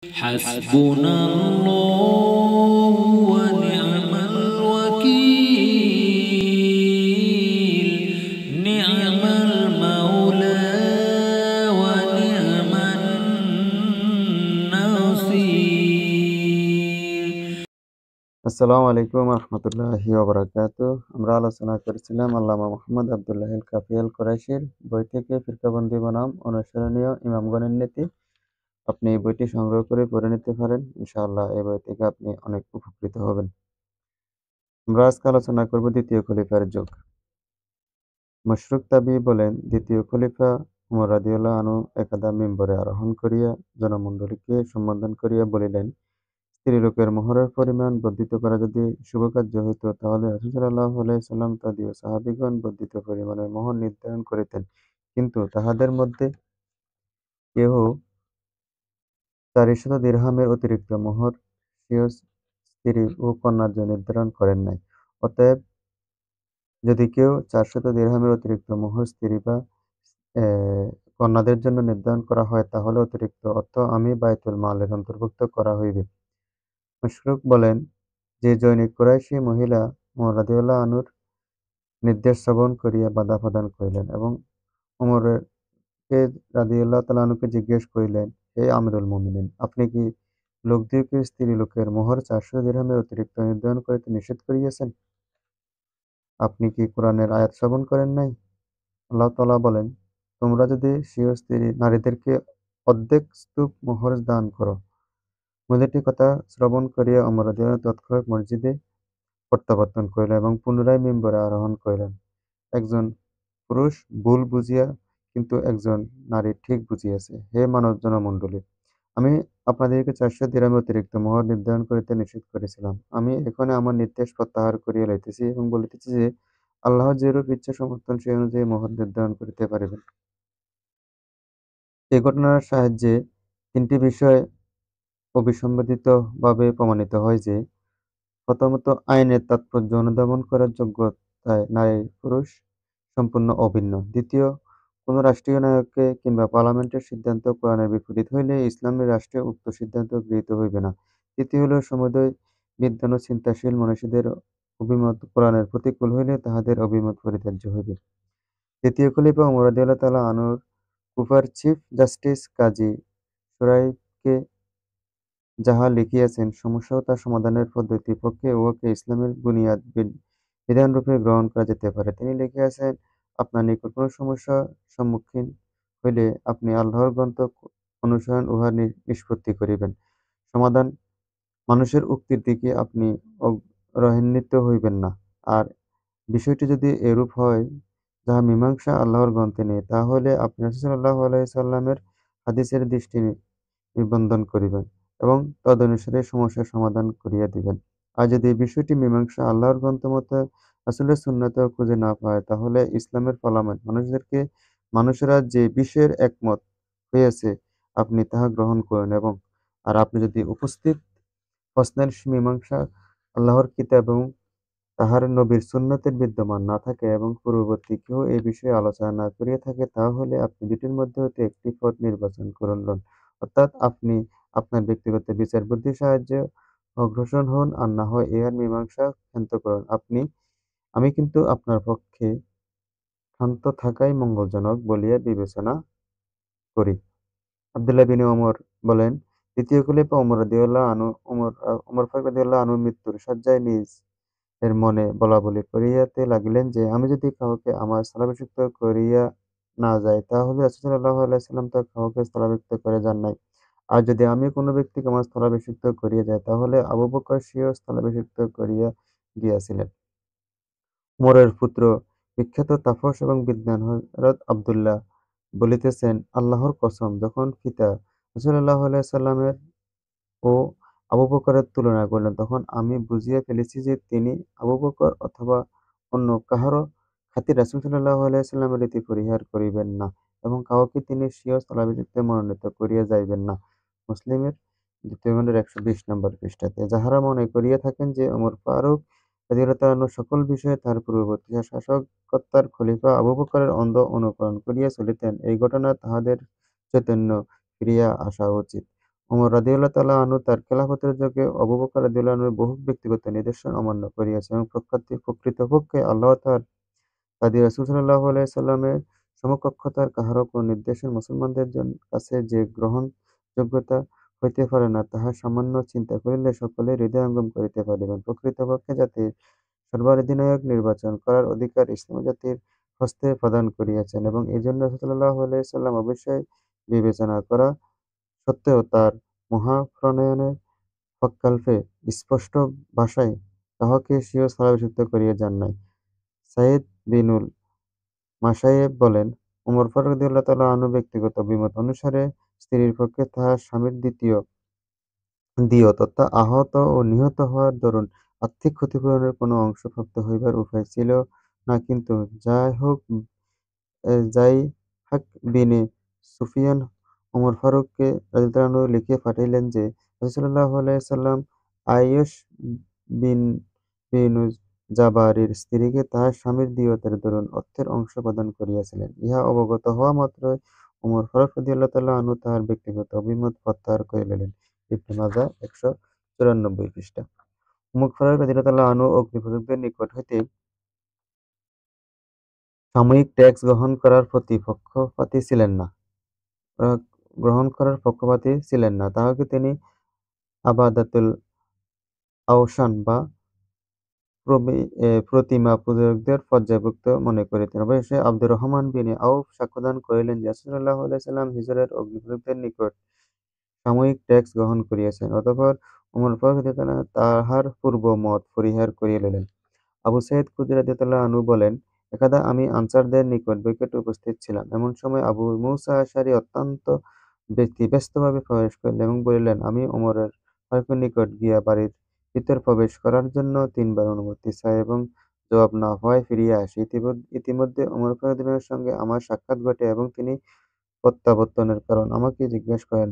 حسبنا الله ونعم الوكيل نعم المولى ونعم النصير। আসসালামু আলাইকুম রহমতুল্লাহি ওবারাকাতুহ। আমরা আলোচনা করেছিলাম আল্লামা মুহাম্মদ আবদুল্লাহ আল কাফি আল কুরাইশির বই থেকে ফিরকাবন্দি বনাম অনুসরণীয় ইমামগণের নীতি। আপনি এই বইটি সংগ্রহ করে পড়ে নিতে পারেন। ইনশাআল্লাহ এই বই থেকে আপনি অনেক উপকৃত হবেন। আমরা আজকে আলোচনা করব দ্বিতীয় খলিফার যুগ। মুশরিক তাবী বলেন, দ্বিতীয় খলিফা উমর রাদিয়াল্লাহু আনহু একদা মিম্বরে আরোহণ করিয়া জনমণ্ডলীকে সম্বোধন করিয়া বলিলেন, স্ত্রীলোকের মোহরের পরিমাণ বর্ধিত করা যদি শুভকার্য হইত, তাহলে রাসূল সাল্লাল্লাহু আলাইহি সাল্লাম তদীয় সাহাবীগণ বর্ধিত পরিমাণের মোহর নির্ধারণ করিতেন। কিন্তু তাহাদের মধ্যে কেহ 400 দিরহামের অতিরিক্ত মোহর স্বীয় স্ত্রী ও কন্যার জন্য নির্ধারণ করেন নাই। অতএব যদি কেউ 400 দিরহামের অতিরিক্ত মোহর স্ত্রী বা কন্যাদের জন্য নির্ধারণ করা হয়, তাহলে অতিরিক্ত অর্থ আমি বায়তুল মালের অন্তর্ভুক্ত করা হইবে। মুশরিক বলেন, যে জনৈক কুরাইশী মহিলা উমর রাদিয়াল্লাহু আনহুর নির্দেশ শ্রবণ করিয়া বাধা প্রদান করিলেন এবং উমরকে রাদিয়াল্লাহু তাআলা আনহুকে জিজ্ঞেস করিলেন, হে আমিরুল মুমিনিন, আপনি কি লোকদিগকে স্ত্রীলোকের মোহর 400 দিরহামের অতিরিক্ত নির্ধারণ করিতে নিষেধ করিয়াছেন? আপনি কি কোরআনের আয়াত শ্রবণ করেন নাই? আল্লাহ তাআলা বলেন, তোমরা যদি স্বীয় স্ত্রী নারীদেরকে অর্ধেক স্তূপ মোহর দান করো। মহিলাটির কথা শ্রবণ করিয়া ওমর রাদিয়াল্লাহু তৎক্ষণাৎ মসজিদে প্রত্যাবর্তন করিলেন এবং পুনরায় মিম্বরে আরোহণ করিলেন। একজন পুরুষ ভুল বুঝিয়া কিন্তু একজন নারী ঠিক বুঝিয়াছে। হে মানব জনমণ্ডলী, আমি আপনাদিগকে 400 দিরহামের অতিরিক্ত মোহর নির্ধারণ করিতে নিষেধ করিছিলাম। আমি এক্ষণে আমার নির্দেশ প্রত্যাহার করিয়া লইতেছি এবং বলিতেছি যে, আল্লাহ যেরূপ ইচ্ছা সমর্থন সেই অনুযায়ী মোহর নির্ধারণ করিতে পারিবেন। এই ঘটনার সাহায্যে তিনটি বিষয় অবিসংবাদিতভাবে প্রমাণিত হয় যে, প্রথমত, আইনের তাৎপর্য অনুধাবন করার যোগ্যতায় নারী-পুরুষ সম্পূর্ণ অভিন্ন। দ্বিতীয়, কোন রাষ্ট্রীয় নায়ককে কিংবা পার্লামেন্টের সিদ্ধান্ত কোরআনের বিপরীত হইলে ইসলামী রাষ্ট্রে উক্ত সিদ্ধান্ত গৃহীত হইবে না। তৃতীয় হইল, সমুদয় বিদ্বান ও চিন্তাশীল মনীষীদের অভিমত কোরআনের প্রতিকূল হইলে তাহাদের অভিমত পরিত্যাজ্য হইবে। দ্বিতীয় খলিফা উমর রাদিয়াল্লাহু তাআলা আনহুর কুফার চিফ জাস্টিস কাজী শুরাইহকে যাহা লিখিয়াছেন, সমস্যা ও তার সমাধানের পদ্ধতির পক্ষে উহাকে ইসলামের বুনিয়াদ বিধানরূপে গ্রহণ করা যেতে পারে। তিনি লিখিয়াছেন, আপনার নিকট কোন সমস্যার সম্মুখীন হইলে আপনি আল্লাহর গ্রন্থ অনুসরণ উহা নিষ্পত্তি করিবেন। সমাধান: মানুষের উক্তির দিকে আপনি অগ্রহান্বিত হইবেন না। আর বিষয়টি যদি এরূপ হয়, যাহা মীমাংসা আল্লাহর গ্রন্থে নেই, তাহলে আপনি রাসূল সাল্লাল্লাহু আলাইহি সাল্লামের হাদীসের দৃষ্টি নিবন্ধন করিবেন এবং তদনুসারে সমস্যার সমাধান করিয়া দিবেন। আর যদি এই বিষয়টি মীমাংসা আল্লাহর গ্রন্থমতে রাসূলের সুন্নতেও খুঁজে না পায়, তাহলে ইসলামের পার্লামেন্ট মানুষেরা যে বিষয়ের একমত হইয়াছে, আপনি তাহা গ্রহণ করুন আর আপনি যদি উপস্থিত প্রশ্নের মীমাংসা আল্লাহর কিতাব এবং তাহার নবীর সুন্নতের বিদ্যমান না থাকে এবং পূর্ববর্তী কেউ এই বিষয়ে আলোচনা না করিয়া থাকে, তাহলে আপনি দুটির মধ্যে হইতে একটি পথ নির্বাচন করুন। অর্থাৎ আপনি আপনার ব্যক্তিগত বিচার বুদ্ধির সাহায্যে অগ্রসর হন, আর না হয় ইহার মীমাংসা ক্ষান্ত করুন। আমি কিন্তু আপনার পক্ষে ক্ষান্ত থাকাই মঙ্গলজনক বলিয়া বিবেচনা করি। আব্দুল্লাহ বিন ওমর বলেন, দ্বিতীয় খলিফা ওমর রাদিয়াল্লাহু আনহু ওমর ফারুক রাদিয়াল্লাহু আনহুর মৃত্যুর শয্যায় এর মনে বলাবলি করিয়াতে লাগিলেন যে, আমি যদি কাউকে আমার স্থলাভিষিক্ত করিয়া না যাই, তাহলে রাসূল সাল্লাল্লাহু আলাইহি সাল্লাম তো কাউকে স্থলাভিষিক্ত করে যান নাই। আর যদি আমি কোন ব্যক্তিকে আমার স্থলাভিষিক্ত করিয়া যাই, তাহলে আবু বকর স্বীয় স্থলাভিষিক্ত করিয়া গিয়াছিলেন। উমরের পুত্র বিখ্যাত তাপস এবং বিদ্বান হযরত আব্দুল্লাহ বলিতেছেন, আল্লাহর কসম, যখন পিতা রাসূলুল্লাহ সাল্লাল্লাহু আলাইহি সাল্লামের ও আবু বকরের তুলনা করলেন, তখন আমি বুঝিয়া ফেলেছি যে তিনি আবু বকর অথবা অন্য কাহারও খাতির রাসূল সাল্লাল্লাহু আলাইহি সাল্লামের রীতি পরিহার করিবেন না এবং কাউকে তিনি স্বীয় স্থলাভিষিক্তে মনোনীত করিয়া যাইবেন না। মুসলিমের ২য় খণ্ডের ১২০ নম্বর পৃষ্ঠাতে। যাহারা মনে করিয়া থাকেন যে ওমর ফারুক রাদিয়াল্লাহু তাআলা আনহু সকল বিষয়ে তাহার পূর্ববর্তী শাসককর্তার খলিফা আবু বকরের অন্ধ অনুকরণ করিয়া চলিতেন, এই ঘটনায় তাহাদের চৈতন্য ফিরিয়া আসা উচিত। ওমর রাদিয়াল্লাহু তাআলা আনহু তার খেলাফতের যুগে আবু বকর রাদিয়াল্লাহু আনহুর বহু ব্যক্তিগত নিদর্শন অমান্য করিয়াছেন এবং প্রকৃতপক্ষে আল্লাহ তাদের রাসূল সাল্লাল্লাহু আলাইহি সাল্লামের সমকক্ষতার কাহারও কোন নির্দেশন মুসলমানদের কাছে যে গ্রহণযোগ্যতা হইতে পারে না, তাহা সামান্য চিন্তা করিলে সকলেই হৃদয়ঙ্গম করিতে পারিবেন। প্রকৃতপক্ষে জাতির সর্বাধিনায়ক নির্বাচন করার অধিকার ইসলাম জাতির হস্তে প্রদান করিয়াছেন এবং এজন্য রাসূল সাল্লাল্লাহু আলাইহি সাল্লাম অবশ্যই বিবেচনা করা সত্ত্বেও তার মহাপ্রণয়নের প্রকল্পে স্পষ্ট ভাষায় তাহাকে স্বীয় স্থলাভিষিক্ত করিয়া যান নাই। সাইদ বিনুল মাসায়েব বলেন, উমর ফারুক রাদিয়াল্লাহু তাআলা আনহু ব্যক্তিগত অভিমত অনুসারে স্ত্রীর পক্ষে তাহার স্বামীর দ্বিতীয় দিয়ত তথা আহত ও নিহত হওয়ার দরুন আর্থিক ক্ষতিপূরণের কোন অংশ প্রাপ্ত হইবার উপায় ছিল না, কিন্তু যায়হাক বিনে সুফিয়ান ওমর ফারুককে রাদিয়াল্লাহু আনহু লিখিয়া পাঠাইলেন যে, রাসূল সাল্লাল্লাহু আলাইহি সাল্লাম আইয়শ বিন বিনুজ জাবারির স্ত্রীকে তাহার স্বামীর দিয়তের দরুন অর্থের অংশ প্রদান করিয়াছিলেন। ইহা অবগত হওয়া মাত্রই ওমর ফারুক রাদিয়াল্লাহু তাআলা আনহু তাহার ব্যক্তিগত অভিমত প্রত্যাহার করিয়া লইলেন। ইবনে মাজাহ ১৯৪ পৃষ্ঠা। উমর ফারুক রাদিয়াল্লাহু তাআলা আনহু অগ্নিপূজকদের নিকট হইতে সাময়িক ট্যাক্স গ্রহণ করার পক্ষপাতী ছিলেন না। তাহাকে তিনি আবাদাতুল আওসান বা প্রতিমা পূজকদের পর্যায়ভুক্ত মনে করিতেন। অবশেষে আব্দুর রহমান বিন আউফ সাক্ষ্যদান করিলেন যে, রাসূল সাল্লাল্লাহু আলাইহি সাল্লাম হিজরের অগ্নিপূজকদের নিকট সাময়িক ট্যাক্স গ্রহণ করিয়াছেন। অতঃপর ওমর ফারুক রাদিয়াল্লাহু তাআলা তাহার পূর্ব মত পরিহার করিয়া লইলেন। আবু সাঈদ খুদরী রাদিয়াল্লাহু আনহু বলেন, একদা আমি আনসারদের নিকট বৈঠকে উপস্থিত ছিলাম। এমন সময় আবু মূসা আশআরী অত্যন্ত ব্যস্তভাবে প্রবেশ করিলেন এবং বলিলেন, আমি ওমর ফারুকের নিকট গিয়া বাড়ির ভিতর প্রবেশ করার জন্য ৩ বার অনুমতি চাই এবং জবাব না হওয়ায় ফিরিয়া আসি। ইতিমধ্যে ওমর ফারুক রাদিয়াল্লাহু আনহুর সঙ্গে আমার সাক্ষাৎ ঘটে এবং তিনি প্রত্যাবর্তনের কারণ আমাকে জিজ্ঞাসা করেন।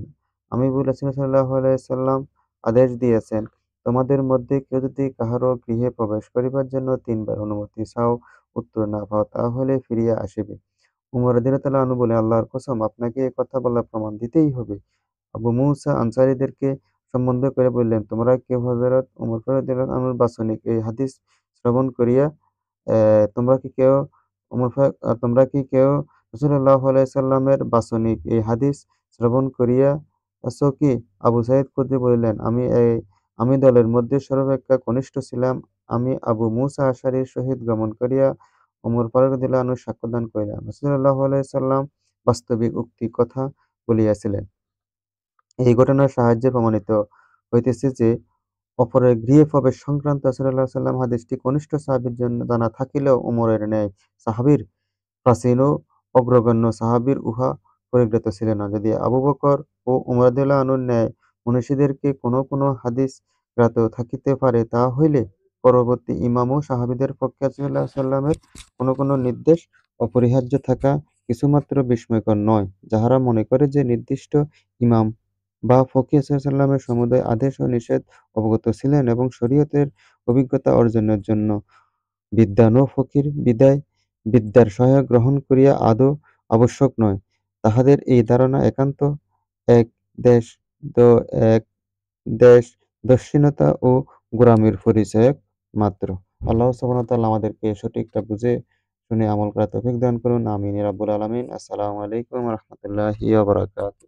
আমি বলি, রাসূল সাল্লাল্লাহু আলাইহি সাল্লাম আদেশ দিয়েছেন, তোমাদের মধ্যে কেউ যদি কাহারও গৃহে প্রবেশ করিবার জন্য ৩ বার অনুমতি চাও, উত্তর না পাও, তাহলে ফিরিয়া আসিবে। উমর রাদিয়াল্লাহু আনহু বলেন, আল্লাহর কসম, আপনাকে এ কথা বলার প্রমাণ দিতেই হবে। আবু মুসা আনসারীদেরকে সম্বোধন করে বললেন, তোমরা কেউ হযরত ওমর রাদিয়াল্লাহু আনহুর বাচনিক এই হাদীস শ্রবণ করিয়া তোমরা কি কেউ তোমরা কি কেউ রাসূলুল্লাহ সাল্লাল্লাহু আলাইহি সাল্লামের বাচনিক এই হাদীস শ্রবণ করিয়াছ কি? আবু সাঈদ খুদরী বলিলেন, আমি দলের মধ্যে সর্বাপেক্ষা কনিষ্ঠ ছিলাম। আমি আবু মুসা আশআরীর সহিত গমন করিয়া ওমর ফারুক রাদিয়াল্লাহু আনহুর সাক্ষ্যদান করিলাম। রাসূল সাল্লাল্লাহু আলাইহি সাল্লাম বাস্তবিক উক্ত কথা বলিয়াছিলেন। এই ঘটনার সাহায্যে প্রমাণিত হইতেছে যে, অপরের গৃহে প্রবেশ সংক্রান্ত রাসূলুল্লাহ সাল্লাল্লাহু আলাইহি ওয়াসাল্লাম হাদীসটি কনিষ্ঠ সাহাবীর জন্য জানা থাকিলেও উমরের ন্যায় সাহাবীর প্রাচীন ও অগ্রগণ্য সাহাবীর উহা পরিজ্ঞাত ছিল না। যদি আবু বকর ও উমর রাদিয়াল্লাহু আনহুর ন্যায় মনীষীদেরকে কোন হাদীস জ্ঞাত থাকিতে পারে, তাহা হইলে পরবর্তী ইমাম ও সাহাবীদের পক্ষে রাসূলুল্লাহ সাল্লাল্লাহু আলাইহি ওয়াসাল্লামের কোন নির্দেশ অপরিহার্য থাকা কিছুমাত্র বিস্ময়কর নয়। যাহারা মনে করে যে, নির্দিষ্ট ইমাম বা ফকিহ সাল্লাল্লাহু আলাইহি ওয়াসাল্লামের সমুদয় আদেশ ও নিষেধ অবগত ছিলেন এবং শরীয়তের অভিজ্ঞতা অর্জনের জন্য বিদ্বান ও ফকির বিদ্যার সহায় গ্রহণ করিয়া আদৌ আবশ্যক নয়, তাহাদের এই ধারণা একান্ত এক দেশ এক দেশদর্শিনতা ও গোঁড়ামির পরিচায়ক মাত্র। আল্লাহ সুবহানাহু ওয়া তাআলা আমাদেরকে সঠিকটা বুঝে শুনে আমল করার তৌফিক দান করুন। আমিন ইয়া রাব্বুল আলামিন। আসসালামু আলাইকুম ওয়া রাহমাতুল্লাহি ওয়া বারাকাতুহু।